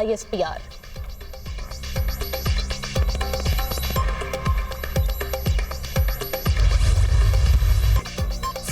ISPR।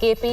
KP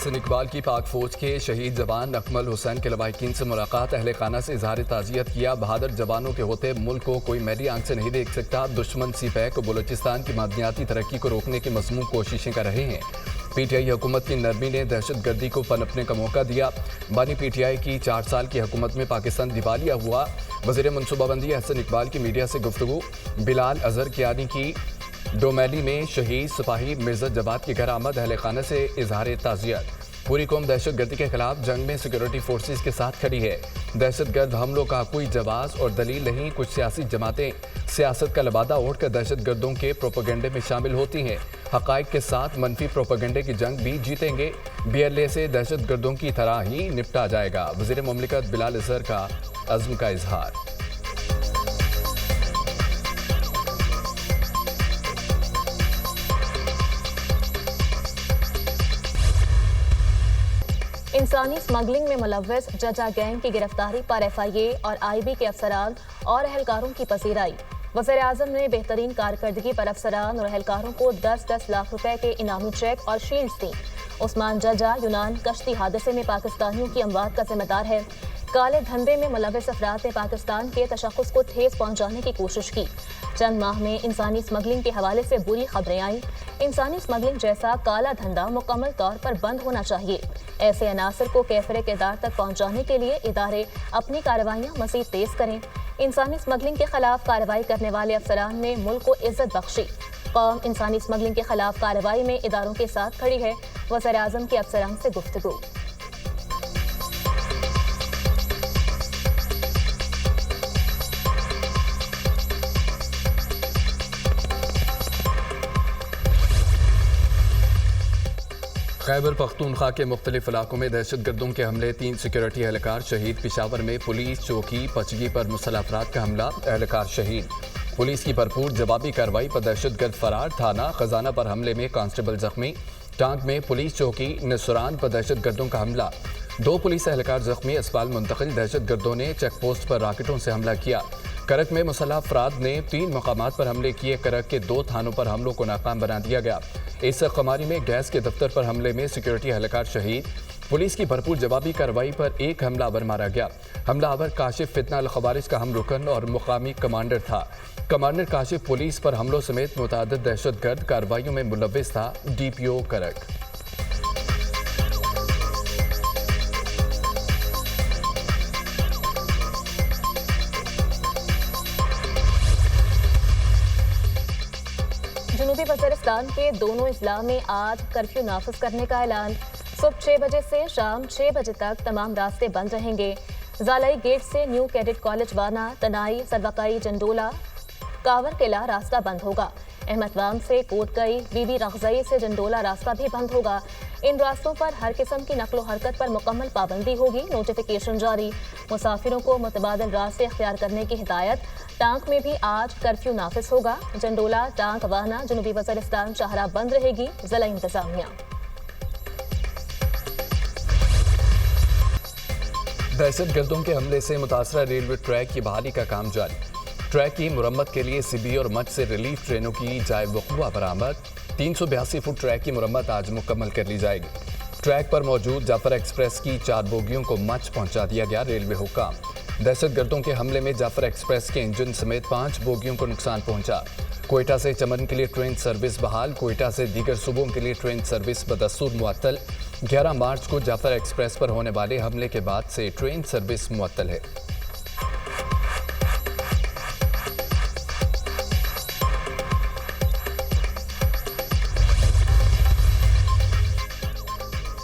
Ahsan Iqbal کی پاک فوج کے شہید جوان اکمل حسین کے لواحقین سے ملاقات، اہل خانہ سے اظہار تعزیت کیا۔ بہادر جوانوں کے ہوتے ملک کو کوئی میلی آنکھ سے نہیں دیکھ سکتا، دشمن سی پیک بلوچستان کی معدنیاتی ترقی کو روکنے کی مضمون کوششیں کر رہے ہیں۔ پی ٹی آئی حکومت کی نرمی نے دہشت گردی کو پنپنے کا موقع دیا۔ بانی پی ٹی آئی کی 4 سال کی حکومت میں پاکستان دیوالیہ ہوا۔ وزیر منصوبہ بندی احسن اقبال کی میڈیا سے گفتگو۔ بلال اظہر کیانی کی ڈومیلی میں شہید سپاہی مرزا جواد کی گھر آمد، اہل خانہ سے اظہار تعزیت۔ پوری قوم دہشت گردی کے خلاف جنگ میں سیکورٹی فورسز کے ساتھ کھڑی ہے۔ دہشت گرد حملوں کا کوئی جواز اور دلیل نہیں۔ کچھ سیاسی جماعتیں سیاست کا لبادہ اوڑھ کر دہشت گردوں کے پروپیگنڈے میں شامل ہوتی ہیں۔ حقائق کے ساتھ منفی پروپیگنڈے کی جنگ بھی جیتیں گے۔ بی ایل اے سے دہشت گردوں کی طرح ہی نپٹا جائے گا۔ وزیر مملکت بلال اظہر کا عزم کا اظہار۔ انسانی اسمگلنگ میں ملوث ججا گینگ کی گرفتاری پر ایف آئی اے اور آئی بی کے افسران اور اہلکاروں کی پذیرائی۔ وزیر اعظم نے بہترین کارکردگی پر افسران اور اہلکاروں کو 10-10 لاکھ روپے کے انعامی چیک اور شیلڈز دیں۔ عثمان ججا یونان کشتی حادثے میں پاکستانیوں کی اموات کا ذمہ دار ہے۔ کالے دھندے میں ملوث افراد نے پاکستان کے تشخص کو ٹھیس پہنچانے کی کوشش کی۔ چند ماہ میں انسانی اسمگلنگ کے حوالے سے بری خبریں آئیں۔ انسانی اسمگلنگ جیسا کالا دھندا مکمل طور پر بند ہونا چاہیے۔ ایسے عناصر کو کیفر کردار تک پہنچانے کے لیے ادارے اپنی کارروائیاں مزید تیز کریں۔ انسانی اسمگلنگ کے خلاف کارروائی کرنے والے افسران نے ملک کو عزت بخشی۔ قوم انسانی اسمگلنگ کے خلاف کارروائی میں اداروں کے ساتھ کھڑی ہے۔ وزیر اعظم کے افسران سے گفتگو۔ خیبر پختونخوا کے مختلف علاقوں میں دہشت گردوں کے حملے، 3 سیکورٹی اہلکار شہید۔ پشاور میں پولیس چوکی پچگی پر مسلح افراد کا حملہ، اہلکار شہید۔ پولیس کی بھرپور جوابی کارروائی پر دہشت گرد فرار، تھانہ خزانہ پر حملے میں کانسٹیبل زخمی۔ ٹانک میں پولیس چوکی نسران پر دہشت گردوں کا حملہ، 2 پولیس اہلکار زخمی، اسپتال منتقل۔ دہشت گردوں نے چیک پوسٹ پر راکٹوں سے حملہ کیا۔ کرک میں مسلح افراد نے 3 مقامات پر حملے کیے، کرک کے 2 تھانوں پر حملوں کو ناکام بنا دیا گیا۔ اس قماری میں گیس کے دفتر پر حملے میں سیکورٹی اہلکار شہید۔ پولیس کی بھرپور جوابی کارروائی پر 1 حملہ آور مارا گیا۔ حملہ آور کاشف فتنہ الخوارج کا ہم رکن اور مقامی کمانڈر تھا۔ کمانڈر کاشف پولیس پر حملوں سمیت متعدد دہشت گرد کارروائیوں میں ملوث تھا، ڈی پی او کرک۔ جنوبی وزیرستان کے دونوں اضلاع میں آج کرفیو نافذ کرنے کا اعلان۔ صبح 6 بجے سے شام 6 بجے تک تمام راستے بند رہیں گے۔ زالائی گیٹ سے نیو کیڈٹ کالج وانا، تنائی، سروکائی، جنڈولا، کاور قلعہ راستہ بند ہوگا۔ احمد وام سے کوٹ گئی، بی بی رغزئی سے جنڈولا راستہ بھی بند ہوگا۔ ان راستوں پر ہر قسم کی نقل و حرکت پر مکمل پابندی ہوگی۔ نوٹیفیکیشن جاری۔ مسافروں کو متبادل راستے اختیار کرنے کی ہدایت۔ ٹانک میں بھی آج کرفیو نافذ ہوگا۔ جنڈولا، ٹانک، وانا، جنوبی وزیرستان شاہراہ بند رہے گی، ضلع انتظامیہ۔ دہشت گردوں کے حملے سے متاثرہ ریلوے ٹریک کی بحالی کا کام جاری۔ ٹریک کی مرمت کے لیے سبی اور مچھ سے ریلیف ٹرینوں کی جائے وقوع برآمد۔ 382 فٹ ٹریک کی مرمت آج مکمل کر لی جائے گی۔ ٹریک پر موجود جعفر ایکسپریس کی 4 بوگیوں کو مچھ پہنچا دیا گیا، ریلوے حکام۔ دہشت گردوں کے حملے میں جعفر ایکسپریس کے انجن سمیت 5 بوگیوں کو نقصان پہنچا۔ کوئٹہ سے چمن کے لیے ٹرین سروس بحال، کوئٹہ سے دیگر صوبوں کے لیے ٹرین سروس بدستور معطل۔ 11 مارچ کو جعفر ایکسپریس پر ہونے والے حملے کے بعد سے ٹرین سروس معطل ہے۔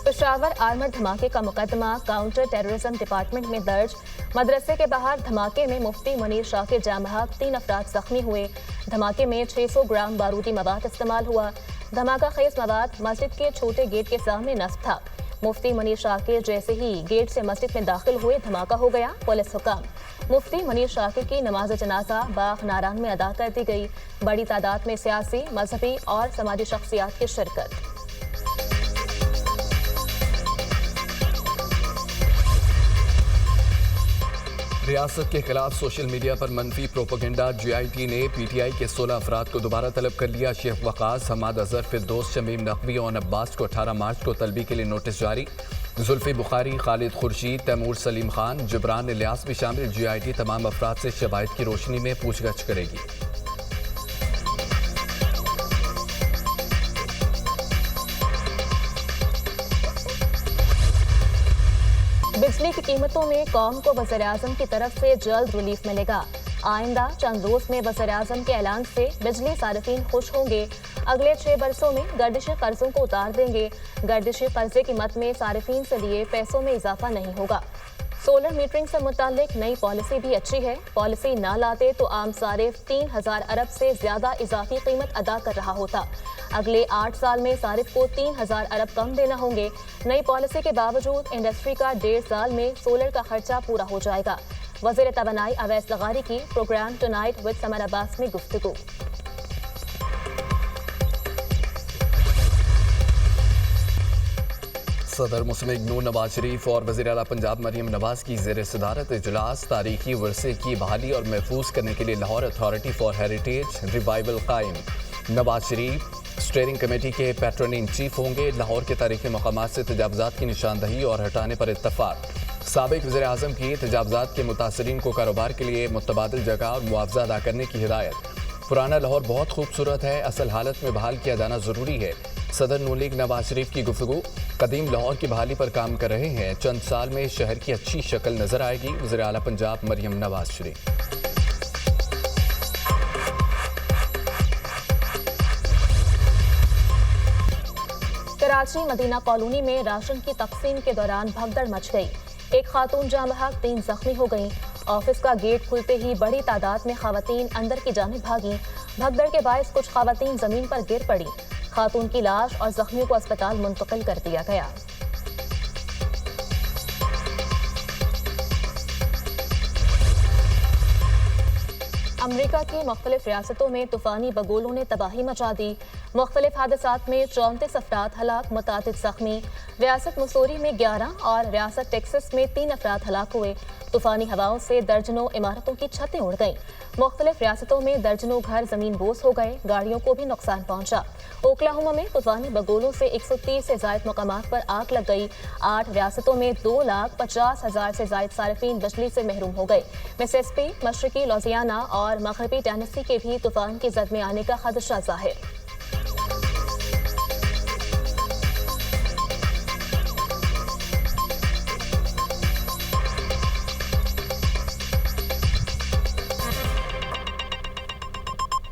پشاور آرمر دھماکے کا مقدمہ کاؤنٹر ٹیررزم ڈپارٹمنٹ میں درج۔ مدرسے کے باہر دھماکے میں مفتی منیر شاہ کے جاں بحق 3 افراد زخمی ہوئے۔ دھماکے میں 600 گرام بارودی مواد استعمال ہوا۔ دھماکہ خیز مواد مسجد کے چھوٹے گیٹ کے سامنے نصب تھا۔ مفتی منیر شاہ کے جیسے ہی گیٹ سے مسجد میں داخل ہوئے دھماکہ ہو گیا، پولیس حکام۔ مفتی منیر شاہ کی نماز جنازہ باغ ناران میں ادا کر دی گئی۔ بڑی تعداد میں سیاسی، مذہبی اور سماجی شخصیات کی شرکت۔ ریاست کے خلاف سوشل میڈیا پر منفی پروپیگنڈا GIT نے PTI کے 16 افراد کو دوبارہ طلب کر لیا. شیخ وقاص، حماد اظہر، فردوس، شمیم نقوی اور عباس کو 18 مارچ کو طلبی کے لیے نوٹس جاری. زلفی بخاری، خالد خورشید، تیمور سلیم خان، جبران الیاس بھی شامل. GIT تمام افراد سے شواہد کی روشنی میں پوچھ گچھ کرے گی. بجلی کی قیمتوں میں قوم کو وزیراعظم کی طرف سے جلد ریلیف ملے گا. آئندہ چند روز میں وزیراعظم کے اعلان سے بجلی صارفین خوش ہوں گے. اگلے 6 برسوں میں گردشی قرضوں کو اتار دیں گے. گردشی قرضے کی مد میں صارفین سے لیے پیسوں میں اضافہ نہیں ہوگا. سولر میٹرنگ سے متعلق نئی پالیسی بھی اچھی ہے. پالیسی نہ لاتے تو عام صارف 3000 ارب سے زیادہ اضافی قیمت ادا کر رہا ہوتا. اگلے 8 سال میں صارف کو 3000 ارب کم دینا ہوں گے. نئی پالیسی کے باوجود انڈسٹری کا 1.5 سال میں سولر کا خرچہ پورا ہو جائے گا. وزیر توانائی اویس لغاری کی پروگرام ٹونائٹ ود سمر عباس میں گفتگو. صدر مسلم لیگ نون نواز شریف اور وزیر اعلیٰ پنجاب مریم نواز کی زیر صدارت اجلاس. تاریخی ورثے کی بحالی اور محفوظ کرنے کے لیے Lahore authority for heritage revival قائم. نواز شریف اسٹیئرنگ کمیٹی کے پیٹرن ان چیف ہوں گے. لاہور کے تاریخی مقامات سے تجاوزات کی نشاندہی اور ہٹانے پر اتفاق. سابق وزیر اعظم کی تجاوزات کے متاثرین کو کاروبار کے لیے متبادل جگہ اور معاوضہ ادا کرنے کی ہدایت. پرانا لاہور بہت خوبصورت ہے، اصل حالت میں بحال کیا جانا ضروری ہے. صدر نون لیگ نواز شریف کی گفتگو. قدیم لاہور کی بحالی پر کام کر رہے ہیں، چند سال میں شہر کی اچھی شکل نظر آئے گی. وزیر اعلیٰ پنجاب مریم نواز شریف. کراچی مدینہ کالونی میں راشن کی تقسیم کے دوران بھگدڑ مچ گئی. ایک خاتون جاں بحق 3 زخمی ہو گئیں. آفس کا گیٹ کھلتے ہی بڑی تعداد میں خواتین اندر کی جانب بھاگیں. بھگدڑ کے باعث کچھ خواتین زمین پر گر پڑیں. خاتون کی لاش اور زخمیوں کو اسپتال منتقل کر دیا گیا. امریکہ کی مختلف ریاستوں میں طوفانی بگولوں نے تباہی مچا دی. مختلف حادثات میں 34 افراد ہلاک، متعدد زخمی. ریاست مسوری میں 11 اور ریاست ٹیکسس میں 3 افراد ہلاک ہوئے. طوفانی ہواؤں سے درجنوں عمارتوں کی چھتیں اڑ گئیں. مختلف ریاستوں میں درجنوں گھر زمین بوس ہو گئے. گاڑیوں کو بھی نقصان پہنچا. اوکلاہوما میں طوفانی بگولوں سے 130 سے زائد مقامات پر آگ لگ گئی. 8 ریاستوں میں 2,50,000 سے زائد صارفین بجلی سے محروم ہو گئے. مسیسپی، مشرقی لوزیانا اور مغربی ٹینیسی کے بھی طوفان کی زد میں آنے کا خدشہ ظاہر.